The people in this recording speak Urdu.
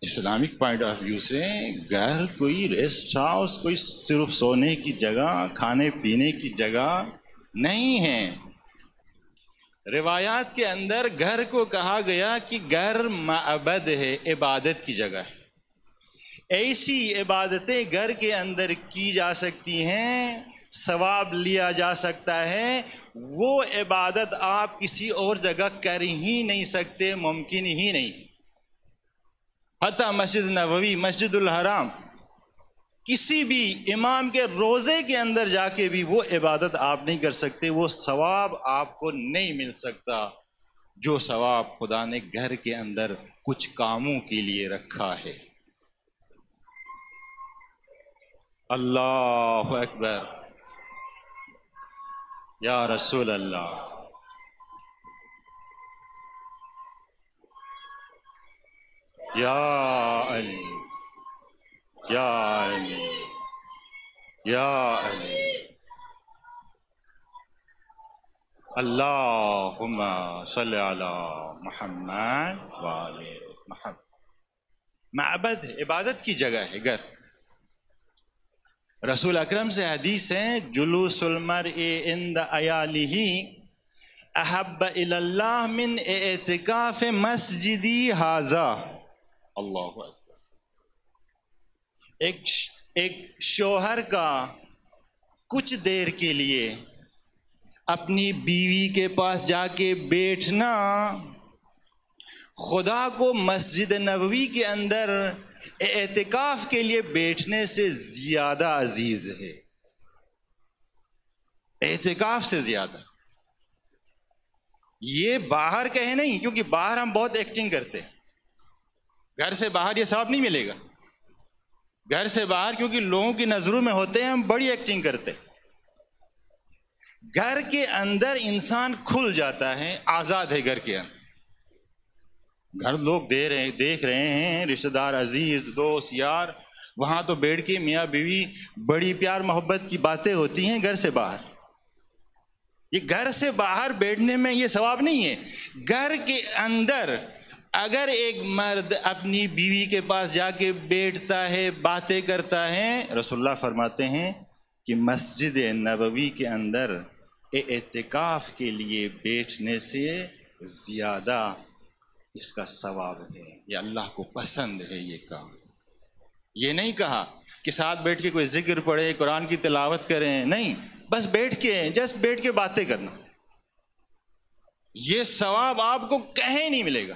اسلامک پوائنٹ آف ویو سے گھر کوئی ریسٹ ہاؤس، کوئی صرف سونے کی جگہ، کھانے پینے کی جگہ نہیں ہے۔ روایات کے اندر گھر کو کہا گیا کہ گھر معبد ہے، عبادت کی جگہ ہے۔ ایسی عبادتیں گھر کے اندر کی جا سکتی ہیں، ثواب لیا جا سکتا ہے، وہ عبادت آپ کسی اور جگہ کر ہی نہیں سکتے، ممکن ہی نہیں۔ حتیٰ مسجد نبوی، مسجد الحرام، کسی بھی امام کے روضے کے اندر جا کے بھی وہ عبادت آپ نہیں کر سکتے، وہ ثواب آپ کو نہیں مل سکتا جو ثواب خدا نے گھر کے اندر کچھ کاموں کے لیے رکھا ہے۔ اللہ اکبر، یا رسول اللہ، یا علی، یا علی، یا علی، اللہم صلی علی محمد وآل محمد۔ معبد، عبادت کی جگہ ہے گھر۔ رسول اکرم سے حدیث ہے، جلوس المرء عند عیالہ احب الی اللہ من اعتکاف مسجدی ھذا۔ اللہ اکبر۔ ایک شوہر کا کچھ دیر کے لیے اپنی بیوی کے پاس جا کے بیٹھنا خدا کو مسجد نبوی کے اندر اعتکاف کے لیے بیٹھنے سے زیادہ عزیز ہے، اعتکاف سے زیادہ۔ یہ باہر کہے نہیں، کیونکہ باہر ہم بہت ایکٹنگ کرتے ہیں، گھر سے باہر یہ ثواب نہیں ملے گا۔ گھر سے باہر کیونکہ لوگوں کی نظروں میں ہوتے ہیں، ہم بڑی ایکٹنگ کرتے ہیں۔ گھر کے اندر انسان کھل جاتا ہے، آزاد ہے گھر کے اندر۔ گھر لوگ دیکھ رہے ہیں، رشتہ دار، عزیز، دوست، یار، وہاں تو بیٹھ کے میاں بیوی بڑی پیار محبت کی باتیں ہوتی ہیں۔ گھر سے باہر، یہ گھر سے باہر بیٹھنے میں یہ ثواب نہیں ہے۔ گھر کے اندر اگر ایک مرد اپنی بیوی کے پاس جا کے بیٹھتا ہے، باتیں کرتا ہے، رسول اللہ فرماتے ہیں کہ مسجد نبوی کے اندر اعتکاف کے لیے بیٹھنے سے زیادہ اس کا ثواب ہے، یہ اللہ کو پسند ہے یہ کام۔ یہ نہیں کہا کہ ساتھ بیٹھ کے کوئی ذکر پڑھے، قرآن کی تلاوت کریں، نہیں، بس بیٹھ کے باتیں کرنا، یہ ثواب آپ کو کہیں نہیں ملے گا۔